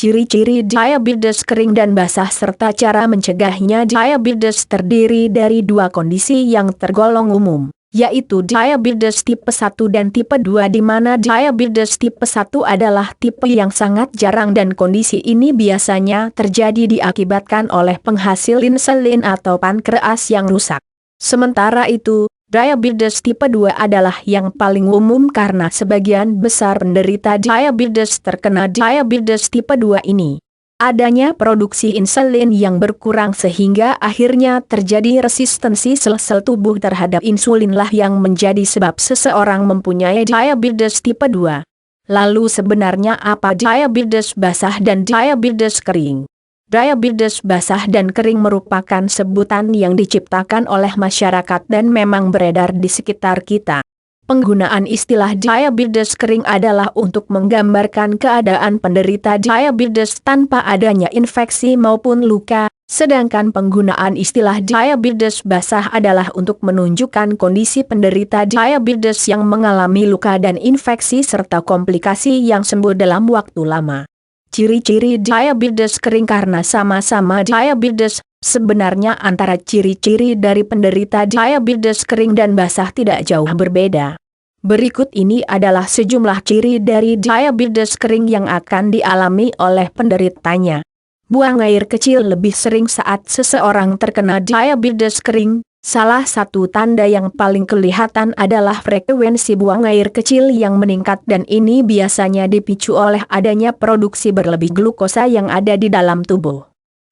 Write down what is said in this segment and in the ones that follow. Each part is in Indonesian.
Ciri-ciri diabetes kering dan basah serta cara mencegahnya. Diabetes terdiri dari dua kondisi yang tergolong umum, yaitu diabetes tipe 1 dan tipe 2, di mana diabetes tipe 1 adalah tipe yang sangat jarang dan kondisi ini biasanya terjadi diakibatkan oleh penghasil insulin atau pankreas yang rusak. Sementara itu, diabetes tipe 2 adalah yang paling umum karena sebagian besar penderita diabetes terkena diabetes tipe 2 ini. Adanya produksi insulin yang berkurang sehingga akhirnya terjadi resistensi sel-sel tubuh terhadap insulinlah yang menjadi sebab seseorang mempunyai diabetes tipe 2. Lalu sebenarnya apa diabetes basah dan diabetes kering? Diabetes basah dan kering merupakan sebutan yang diciptakan oleh masyarakat dan memang beredar di sekitar kita. Penggunaan istilah diabetes kering adalah untuk menggambarkan keadaan penderita diabetes tanpa adanya infeksi maupun luka, sedangkan penggunaan istilah diabetes basah adalah untuk menunjukkan kondisi penderita diabetes yang mengalami luka dan infeksi serta komplikasi yang sembuh dalam waktu lama. Ciri-ciri diabetes kering karena sama-sama diabetes. Sebenarnya antara ciri-ciri dari penderita diabetes kering dan basah tidak jauh berbeda. Berikut ini adalah sejumlah ciri dari diabetes kering yang akan dialami oleh penderitanya. Buang air kecil lebih sering saat seseorang terkena diabetes kering. Salah satu tanda yang paling kelihatan adalah frekuensi buang air kecil yang meningkat dan ini biasanya dipicu oleh adanya produksi berlebih glukosa yang ada di dalam tubuh.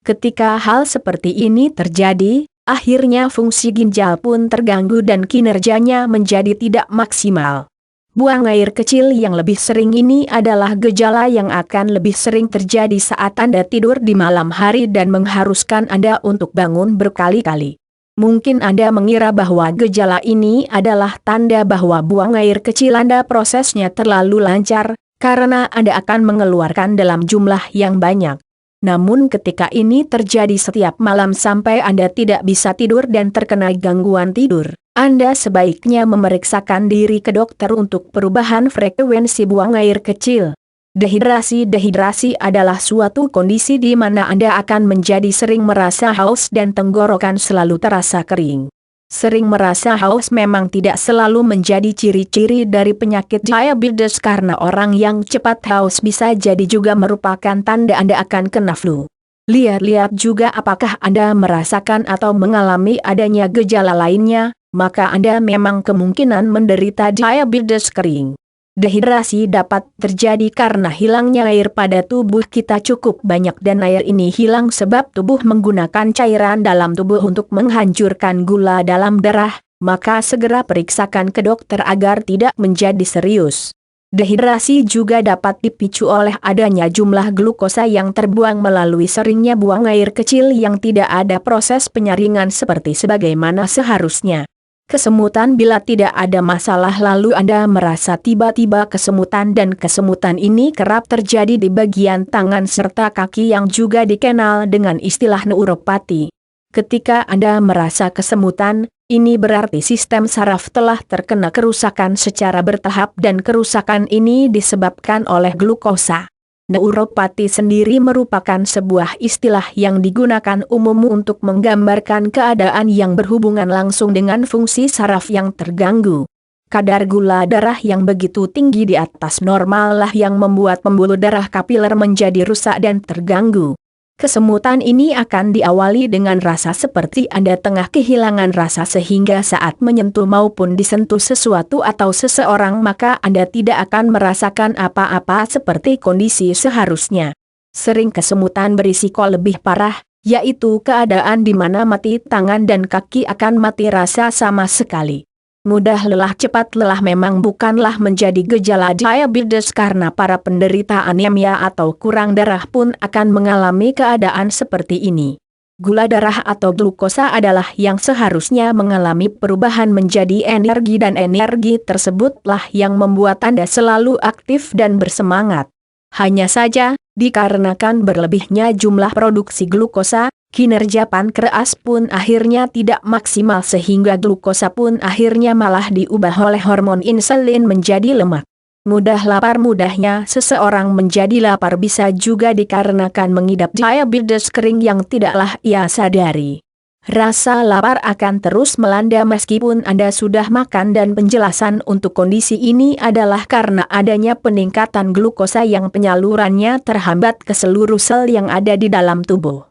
Ketika hal seperti ini terjadi, akhirnya fungsi ginjal pun terganggu dan kinerjanya menjadi tidak maksimal. Buang air kecil yang lebih sering ini adalah gejala yang akan lebih sering terjadi saat Anda tidur di malam hari dan mengharuskan Anda untuk bangun berkali-kali. Mungkin Anda mengira bahwa gejala ini adalah tanda bahwa buang air kecil Anda prosesnya terlalu lancar, karena Anda akan mengeluarkan dalam jumlah yang banyak. Namun ketika ini terjadi setiap malam sampai Anda tidak bisa tidur dan terkena gangguan tidur, Anda sebaiknya memeriksakan diri ke dokter untuk perubahan frekuensi buang air kecil. Dehidrasi adalah suatu kondisi di mana Anda akan menjadi sering merasa haus dan tenggorokan selalu terasa kering. Sering merasa haus memang tidak selalu menjadi ciri-ciri dari penyakit diabetes karena orang yang cepat haus bisa jadi juga merupakan tanda Anda akan kena flu. Lihat-lihat juga apakah Anda merasakan atau mengalami adanya gejala lainnya, maka Anda memang kemungkinan menderita diabetes kering. Dehidrasi dapat terjadi karena hilangnya air pada tubuh kita cukup banyak dan air ini hilang sebab tubuh menggunakan cairan dalam tubuh untuk menghancurkan gula dalam darah, maka segera periksakan ke dokter agar tidak menjadi serius. Dehidrasi juga dapat dipicu oleh adanya jumlah glukosa yang terbuang melalui seringnya buang air kecil yang tidak ada proses penyaringan seperti sebagaimana seharusnya. Kesemutan bila tidak ada masalah lalu Anda merasa tiba-tiba kesemutan dan kesemutan ini kerap terjadi di bagian tangan serta kaki yang juga dikenal dengan istilah neuropati. Ketika Anda merasa kesemutan, ini berarti sistem saraf telah terkena kerusakan secara bertahap dan kerusakan ini disebabkan oleh glukosa. Neuropati sendiri merupakan sebuah istilah yang digunakan umum untuk menggambarkan keadaan yang berhubungan langsung dengan fungsi saraf yang terganggu. Kadar gula darah yang begitu tinggi di atas normal lah yang membuat pembuluh darah kapiler menjadi rusak dan terganggu. Kesemutan ini akan diawali dengan rasa seperti Anda tengah kehilangan rasa sehingga saat menyentuh maupun disentuh sesuatu atau seseorang maka Anda tidak akan merasakan apa-apa seperti kondisi seharusnya. Sering kesemutan berisiko lebih parah, yaitu keadaan di mana mati tangan dan kaki akan mati rasa sama sekali. Mudah lelah cepat lelah memang bukanlah menjadi gejala diabetes karena para penderita anemia atau kurang darah pun akan mengalami keadaan seperti ini. Gula darah atau glukosa adalah yang seharusnya mengalami perubahan menjadi energi dan energi tersebutlah yang membuat Anda selalu aktif dan bersemangat. Hanya saja, dikarenakan berlebihnya jumlah produksi glukosa, kinerja pankreas pun akhirnya tidak maksimal sehingga glukosa pun akhirnya malah diubah oleh hormon insulin menjadi lemak. Mudah lapar mudahnya seseorang menjadi lapar bisa juga dikarenakan mengidap diabetes kering yang tidaklah ia sadari. Rasa lapar akan terus melanda meskipun Anda sudah makan dan penjelasan untuk kondisi ini adalah karena adanya peningkatan glukosa yang penyalurannya terhambat ke seluruh sel yang ada di dalam tubuh.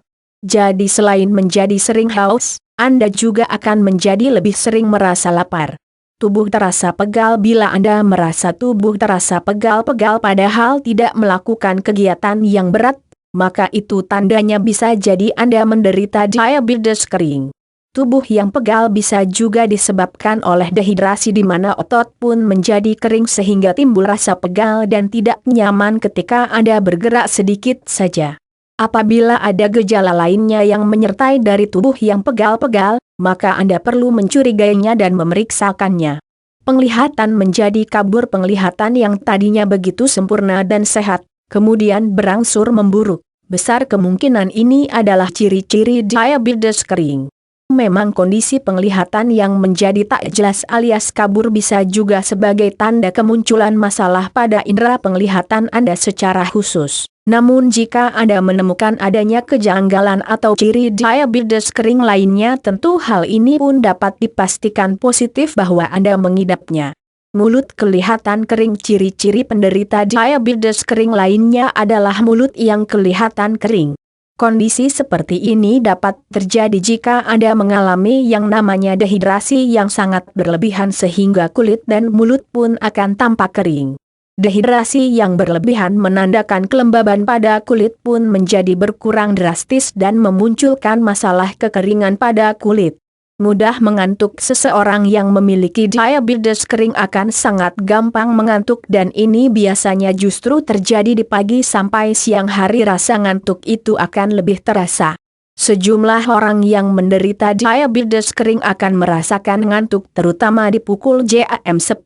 Jadi selain menjadi sering haus, Anda juga akan menjadi lebih sering merasa lapar. Tubuh terasa pegal. Bila Anda merasa tubuh terasa pegal-pegal padahal tidak melakukan kegiatan yang berat, maka itu tandanya bisa jadi Anda menderita diabetes kering. Tubuh yang pegal bisa juga disebabkan oleh dehidrasi di mana otot pun menjadi kering sehingga timbul rasa pegal dan tidak nyaman ketika Anda bergerak sedikit saja. Apabila ada gejala lainnya yang menyertai dari tubuh yang pegal-pegal, maka Anda perlu mencurigainya dan memeriksakannya. Penglihatan menjadi kabur. Penglihatan yang tadinya begitu sempurna dan sehat, kemudian berangsur memburuk. Besar kemungkinan ini adalah ciri-ciri diabetes kering. Memang kondisi penglihatan yang menjadi tak jelas alias kabur bisa juga sebagai tanda kemunculan masalah pada indera penglihatan Anda secara khusus. Namun jika Anda menemukan adanya kejanggalan atau ciri diabetes kering lainnya, tentu hal ini pun dapat dipastikan positif bahwa Anda mengidapnya. Mulut kelihatan kering. Ciri-ciri penderita diabetes kering lainnya adalah mulut yang kelihatan kering. Kondisi seperti ini dapat terjadi jika Anda mengalami yang namanya dehidrasi yang sangat berlebihan sehingga kulit dan mulut pun akan tampak kering. Dehidrasi yang berlebihan menandakan kelembaban pada kulit pun menjadi berkurang drastis dan memunculkan masalah kekeringan pada kulit. Mudah mengantuk. Seseorang yang memiliki diabetes kering akan sangat gampang mengantuk dan ini biasanya justru terjadi di pagi sampai siang hari. Rasa ngantuk itu akan lebih terasa. Sejumlah orang yang menderita diabetes kering akan merasakan ngantuk terutama di pukul jam 10-12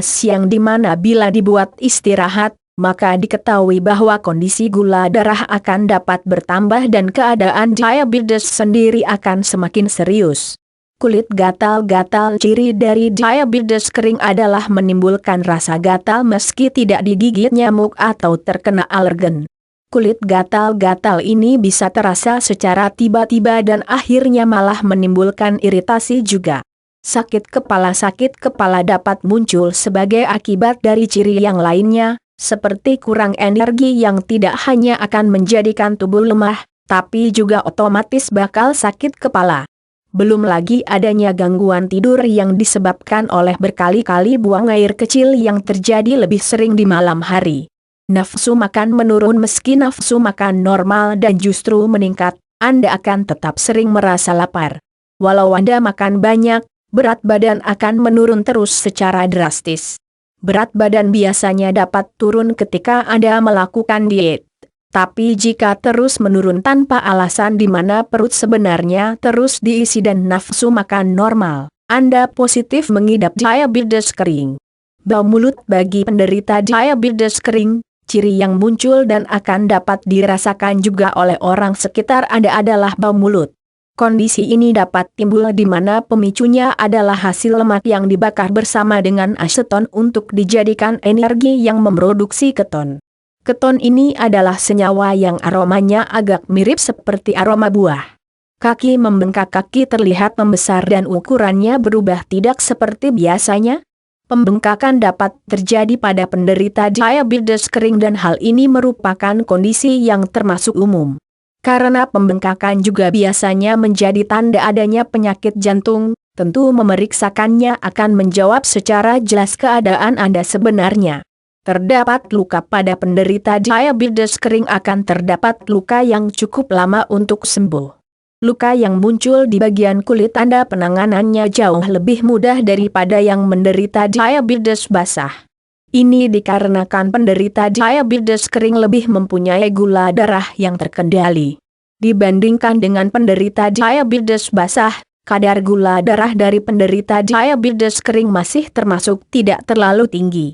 siang di mana bila dibuat istirahat, maka diketahui bahwa kondisi gula darah akan dapat bertambah dan keadaan diabetes sendiri akan semakin serius. Kulit gatal-gatal. Ciri dari diabetes kering adalah menimbulkan rasa gatal meski tidak digigit nyamuk atau terkena alergen. Kulit gatal-gatal ini bisa terasa secara tiba-tiba dan akhirnya malah menimbulkan iritasi juga. Sakit kepala dapat muncul sebagai akibat dari ciri yang lainnya, seperti kurang energi yang tidak hanya akan menjadikan tubuh lemah, tapi juga otomatis bakal sakit kepala. Belum lagi adanya gangguan tidur yang disebabkan oleh berkali-kali buang air kecil yang terjadi lebih sering di malam hari. Nafsu makan menurun. Meski nafsu makan normal dan justru meningkat, Anda akan tetap sering merasa lapar. Walau Anda makan banyak, berat badan akan menurun terus secara drastis. Berat badan biasanya dapat turun ketika Anda melakukan diet. Tapi jika terus menurun tanpa alasan di mana perut sebenarnya terus diisi dan nafsu makan normal, Anda positif mengidap diabetes kering. Bau mulut. Bagi penderita diabetes kering, ciri yang muncul dan akan dapat dirasakan juga oleh orang sekitar Anda adalah bau mulut. Kondisi ini dapat timbul di mana pemicunya adalah hasil lemak yang dibakar bersama dengan aseton untuk dijadikan energi yang memproduksi keton. Keton ini adalah senyawa yang aromanya agak mirip seperti aroma buah. Kaki membengkak. Kaki terlihat membesar dan ukurannya berubah tidak seperti biasanya. Pembengkakan dapat terjadi pada penderita diabetes kering dan hal ini merupakan kondisi yang termasuk umum. Karena pembengkakan juga biasanya menjadi tanda adanya penyakit jantung, tentu memeriksakannya akan menjawab secara jelas keadaan Anda sebenarnya. Terdapat luka. Pada penderita diabetes kering akan terdapat luka yang cukup lama untuk sembuh. Luka yang muncul di bagian kulit Anda penanganannya jauh lebih mudah daripada yang menderita diabetes basah. Ini dikarenakan penderita diabetes kering lebih mempunyai gula darah yang terkendali. Dibandingkan dengan penderita diabetes basah, kadar gula darah dari penderita diabetes kering masih termasuk tidak terlalu tinggi.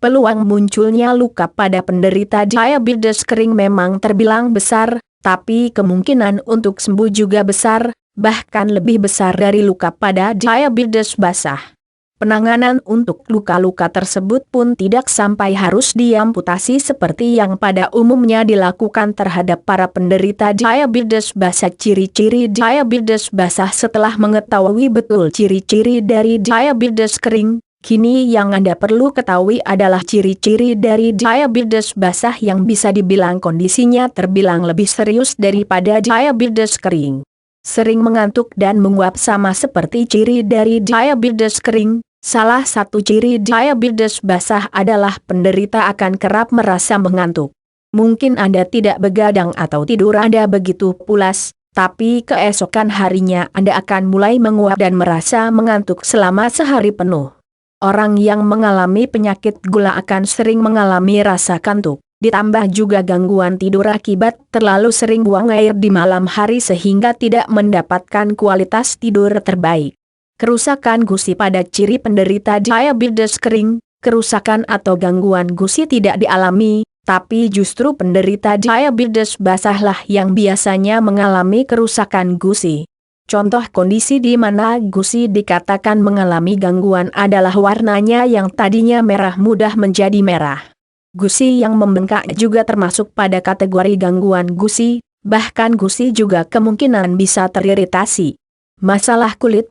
Peluang munculnya luka pada penderita diabetes kering memang terbilang besar, tapi kemungkinan untuk sembuh juga besar, bahkan lebih besar dari luka pada diabetes basah. Penanganan untuk luka-luka tersebut pun tidak sampai harus diamputasi seperti yang pada umumnya dilakukan terhadap para penderita diabetes basah. Ciri-ciri diabetes basah. Setelah mengetahui betul ciri-ciri dari diabetes kering, kini yang Anda perlu ketahui adalah ciri-ciri dari diabetes basah yang bisa dibilang kondisinya terbilang lebih serius daripada diabetes kering. Sering mengantuk dan menguap sama seperti ciri dari diabetes kering. Salah satu ciri diabetes basah adalah penderita akan kerap merasa mengantuk. Mungkin Anda tidak begadang atau tidur Anda begitu pulas, tapi keesokan harinya Anda akan mulai menguap dan merasa mengantuk selama sehari penuh. Orang yang mengalami penyakit gula akan sering mengalami rasa kantuk, ditambah juga gangguan tidur akibat terlalu sering buang air di malam hari sehingga tidak mendapatkan kualitas tidur terbaik. Kerusakan gusi. Pada ciri penderita diabetes kering, kerusakan atau gangguan gusi tidak dialami, tapi justru penderita diabetes basahlah yang biasanya mengalami kerusakan gusi. Contoh kondisi di mana gusi dikatakan mengalami gangguan adalah warnanya yang tadinya merah mudah menjadi merah. Gusi yang membengkak juga termasuk pada kategori gangguan gusi, bahkan gusi juga kemungkinan bisa teriritasi. Masalah kulit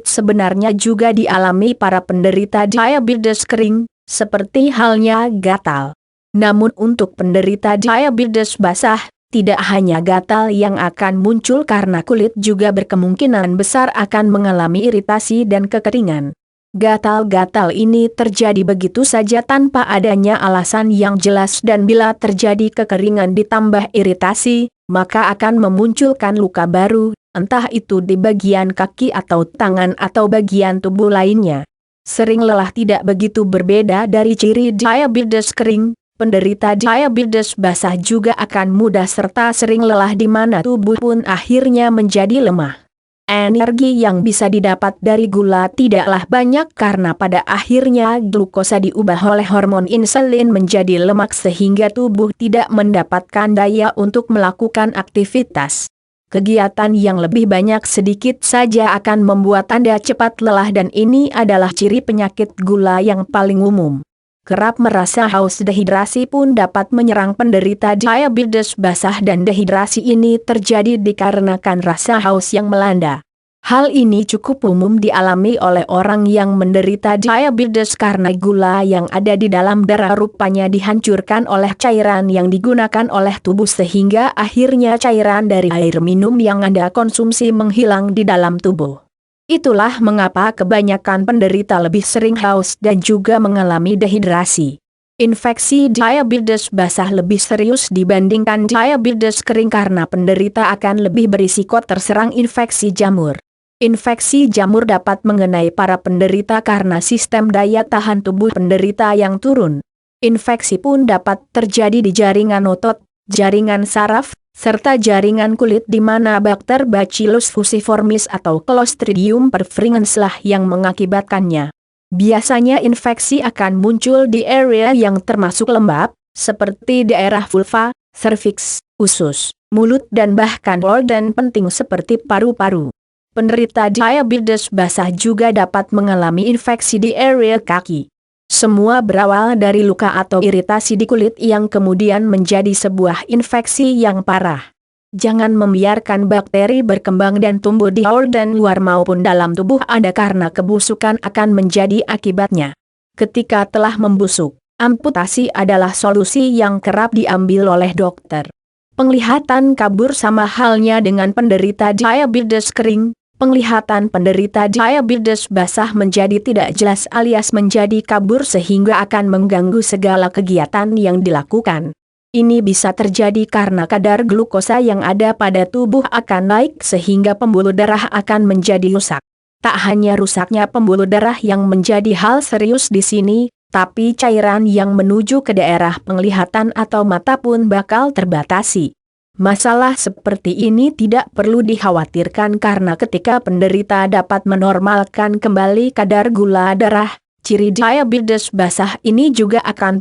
sebenarnya juga dialami para penderita diabetes kering, seperti halnya gatal. Namun untuk penderita diabetes basah, tidak hanya gatal yang akan muncul karena kulit juga berkemungkinan besar akan mengalami iritasi dan kekeringan. Gatal-gatal ini terjadi begitu saja tanpa adanya alasan yang jelas dan bila terjadi kekeringan ditambah iritasi, maka akan memunculkan luka baru, entah itu di bagian kaki atau tangan atau bagian tubuh lainnya. Sering lelah tidak begitu berbeda dari ciri diabetes kering, penderita diabetes basah juga akan mudah serta sering lelah di mana tubuh pun akhirnya menjadi lemah. Energi yang bisa didapat dari gula tidaklah banyak karena pada akhirnya glukosa diubah oleh hormon insulin menjadi lemak sehingga tubuh tidak mendapatkan daya untuk melakukan aktivitas. Kegiatan yang lebih banyak sedikit saja akan membuat Anda cepat lelah dan ini adalah ciri penyakit gula yang paling umum. Kerap merasa haus. Dehidrasi pun dapat menyerang penderita diabetes basah dan dehidrasi ini terjadi dikarenakan rasa haus yang melanda. Hal ini cukup umum dialami oleh orang yang menderita diabetes karena gula yang ada di dalam darah rupanya dihancurkan oleh cairan yang digunakan oleh tubuh sehingga akhirnya cairan dari air minum yang Anda konsumsi menghilang di dalam tubuh. Itulah mengapa kebanyakan penderita lebih sering haus dan juga mengalami dehidrasi. Infeksi diabetes basah lebih serius dibandingkan diabetes kering karena penderita akan lebih berisiko terserang infeksi jamur. Infeksi jamur dapat mengenai para penderita karena sistem daya tahan tubuh penderita yang turun. Infeksi pun dapat terjadi di jaringan otot, jaringan saraf, serta jaringan kulit di mana bakter Bacillus fusiformis atau Clostridium perfringens lah yang mengakibatkannya. Biasanya infeksi akan muncul di area yang termasuk lembab, seperti daerah vulva, serviks, usus, mulut dan bahkan organ penting seperti paru-paru. Penderita diabetes basah juga dapat mengalami infeksi di area kaki. Semua berawal dari luka atau iritasi di kulit yang kemudian menjadi sebuah infeksi yang parah. Jangan membiarkan bakteri berkembang dan tumbuh di organ luar maupun dalam tubuh Anda karena kebusukan akan menjadi akibatnya. Ketika telah membusuk, amputasi adalah solusi yang kerap diambil oleh dokter. Penglihatan kabur sama halnya dengan penderita diabetes kering. Penglihatan penderita diabetes basah menjadi tidak jelas alias menjadi kabur sehingga akan mengganggu segala kegiatan yang dilakukan. Ini bisa terjadi karena kadar glukosa yang ada pada tubuh akan naik sehingga pembuluh darah akan menjadi rusak. Tak hanya rusaknya pembuluh darah yang menjadi hal serius di sini, tapi cairan yang menuju ke daerah penglihatan atau mata pun bakal terbatasi. Masalah seperti ini tidak perlu dikhawatirkan karena ketika penderita dapat menormalkan kembali kadar gula darah, ciri diabetes basah ini juga akan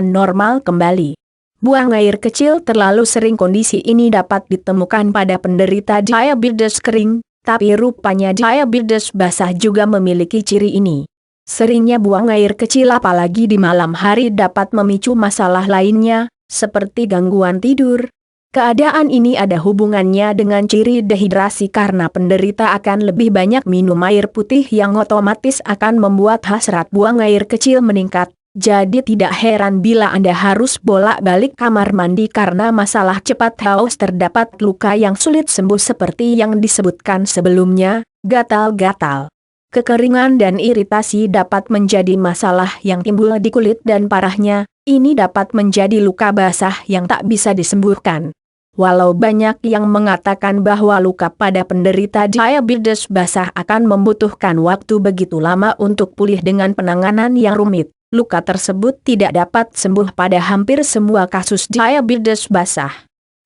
normal kembali. Buang air kecil terlalu sering. Kondisi ini dapat ditemukan pada penderita diabetes kering, Tapi rupanya diabetes basah juga memiliki ciri ini. Seringnya buang air kecil apalagi di malam hari dapat memicu masalah lainnya, seperti gangguan tidur. Keadaan ini ada hubungannya dengan ciri dehidrasi karena penderita akan lebih banyak minum air putih yang otomatis akan membuat hasrat buang air kecil meningkat. Jadi tidak heran bila Anda harus bolak-balik kamar mandi karena masalah cepat haus. Terdapat luka yang sulit sembuh seperti yang disebutkan sebelumnya, gatal-gatal. Kekeringan dan iritasi dapat menjadi masalah yang timbul di kulit dan parahnya, ini dapat menjadi luka basah yang tak bisa disembuhkan. Walau banyak yang mengatakan bahwa luka pada penderita diabetes basah akan membutuhkan waktu begitu lama untuk pulih dengan penanganan yang rumit, luka tersebut tidak dapat sembuh pada hampir semua kasus diabetes basah.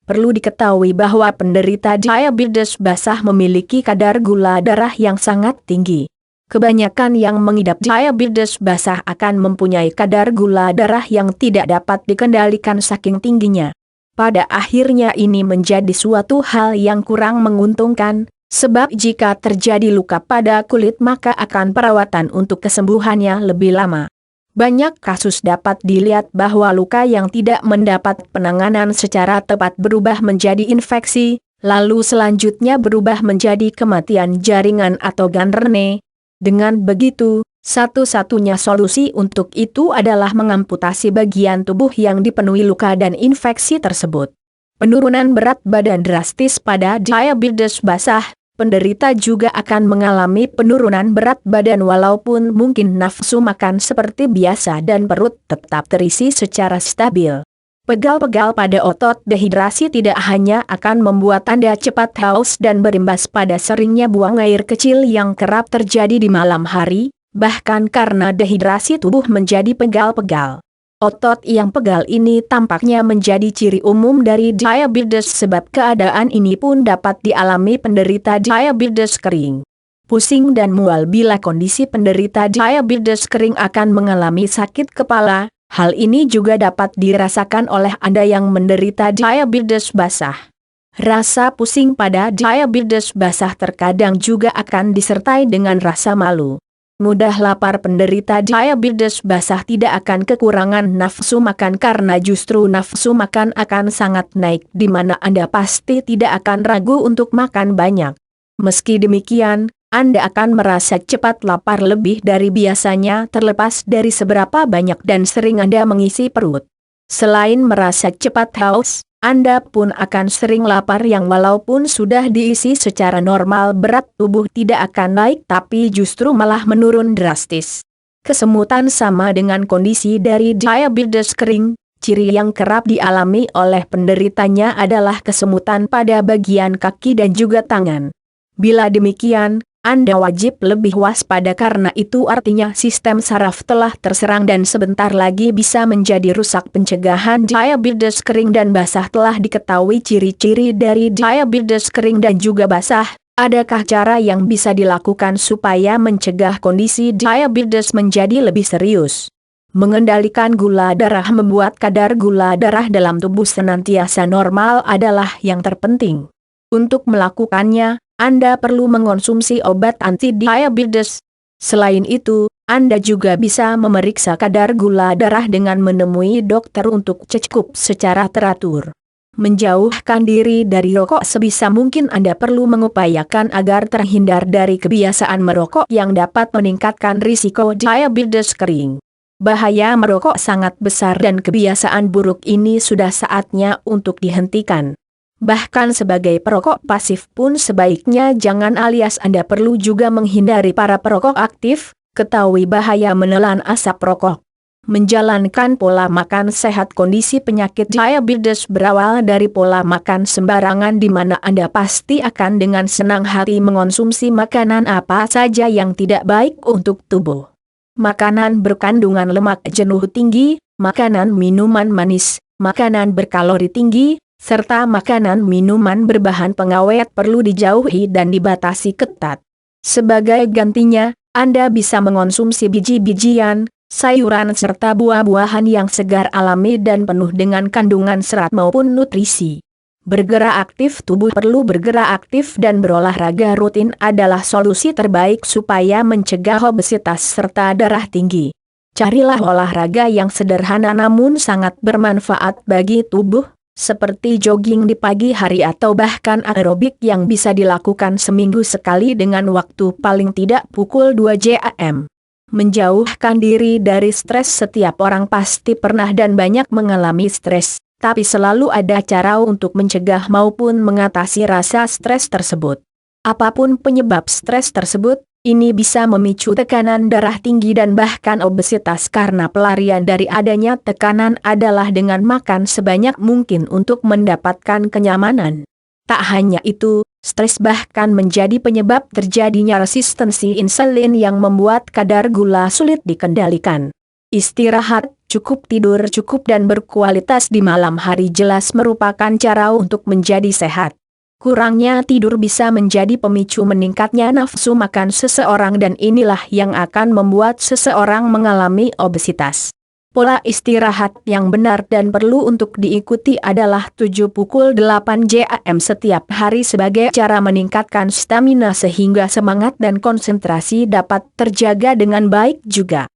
Perlu diketahui bahwa penderita diabetes basah memiliki kadar gula darah yang sangat tinggi. Kebanyakan yang mengidap diabetes basah akan mempunyai kadar gula darah yang tidak dapat dikendalikan saking tingginya. Pada akhirnya ini menjadi suatu hal yang kurang menguntungkan, sebab jika terjadi luka pada kulit maka akan perawatan untuk kesembuhannya lebih lama. Banyak kasus dapat dilihat bahwa luka yang tidak mendapat penanganan secara tepat berubah menjadi infeksi, lalu selanjutnya berubah menjadi kematian jaringan atau gangrene. Dengan begitu, satu-satunya solusi untuk itu adalah mengamputasi bagian tubuh yang dipenuhi luka dan infeksi tersebut. Penurunan berat badan drastis pada diabetes basah, penderita juga akan mengalami penurunan berat badan walaupun mungkin nafsu makan seperti biasa dan perut tetap terisi secara stabil. Pegal-pegal pada otot dehidrasi tidak hanya akan membuat Anda cepat haus dan berimbas pada seringnya buang air kecil yang kerap terjadi di malam hari, bahkan karena dehidrasi tubuh menjadi pegal-pegal. Otot yang pegal ini tampaknya menjadi ciri umum dari diabetes sebab keadaan ini pun dapat dialami penderita diabetes kering. Pusing dan mual bila kondisi penderita diabetes kering akan mengalami sakit kepala, hal ini juga dapat dirasakan oleh Anda yang menderita diabetes basah. Rasa pusing pada diabetes basah terkadang juga akan disertai dengan rasa malu. Mudah lapar penderita diabetes basah tidak akan kekurangan nafsu makan karena justru nafsu makan akan sangat naik di mana Anda pasti tidak akan ragu untuk makan banyak. Meski demikian, Anda akan merasa cepat lapar lebih dari biasanya terlepas dari seberapa banyak dan sering Anda mengisi perut. Selain merasa cepat haus, Anda pun akan sering lapar yang walaupun sudah diisi secara normal berat tubuh tidak akan naik tapi justru malah menurun drastis. Kesemutan sama dengan kondisi dari diabetes kering, ciri yang kerap dialami oleh penderitanya adalah kesemutan pada bagian kaki dan juga tangan. Bila demikian, Anda wajib lebih waspada karena itu artinya sistem saraf telah terserang dan sebentar lagi bisa menjadi rusak. Pencegahan diabetes kering dan basah telah diketahui ciri-ciri dari diabetes kering dan juga basah. Adakah cara yang bisa dilakukan supaya mencegah kondisi diabetes menjadi lebih serius? Mengendalikan gula darah membuat kadar gula darah dalam tubuh senantiasa normal adalah yang terpenting. Untuk melakukannya, Anda perlu mengonsumsi obat anti-diabetes. Selain itu, Anda juga bisa memeriksa kadar gula darah dengan menemui dokter untuk cek secara teratur. Menjauhkan diri dari rokok sebisa mungkin Anda perlu mengupayakan agar terhindar dari kebiasaan merokok yang dapat meningkatkan risiko diabetes kering. Bahaya merokok sangat besar dan kebiasaan buruk ini sudah saatnya untuk dihentikan. Bahkan sebagai perokok pasif pun sebaiknya jangan alias Anda perlu juga menghindari para perokok aktif, ketahui bahaya menelan asap rokok. Menjalankan pola makan sehat. Kondisi penyakit diabetes berawal dari pola makan sembarangan di mana Anda pasti akan dengan senang hati mengonsumsi makanan apa saja yang tidak baik untuk tubuh. Makanan berkandungan lemak jenuh tinggi, makanan minuman manis, makanan berkalori tinggi, serta makanan minuman berbahan pengawet perlu dijauhi dan dibatasi ketat. Sebagai gantinya, Anda bisa mengonsumsi biji-bijian, sayuran serta buah-buahan yang segar alami dan penuh dengan kandungan serat maupun nutrisi. Bergerak aktif, tubuh perlu bergerak aktif dan berolahraga rutin adalah solusi terbaik supaya mencegah obesitas serta darah tinggi. Carilah olahraga yang sederhana namun sangat bermanfaat bagi tubuh, seperti jogging di pagi hari atau bahkan aerobik yang bisa dilakukan seminggu sekali dengan waktu paling tidak pukul 2 jam. Menjauhkan diri dari stres. Setiap orang pasti pernah dan banyak mengalami stres. Tapi selalu ada cara untuk mencegah maupun mengatasi rasa stres tersebut. Apapun penyebab stres tersebut, ini bisa memicu tekanan darah tinggi dan bahkan obesitas karena pelarian dari adanya tekanan adalah dengan makan sebanyak mungkin untuk mendapatkan kenyamanan. Tak hanya itu, stres bahkan menjadi penyebab terjadinya resistensi insulin yang membuat kadar gula sulit dikendalikan. Istirahat, cukup tidur cukup dan berkualitas di malam hari jelas merupakan cara untuk menjadi sehat. Kurangnya tidur bisa menjadi pemicu meningkatnya nafsu makan seseorang dan inilah yang akan membuat seseorang mengalami obesitas. Pola istirahat yang benar dan perlu untuk diikuti adalah 7 pukul 8 jam setiap hari sebagai cara meningkatkan stamina sehingga semangat dan konsentrasi dapat terjaga dengan baik juga.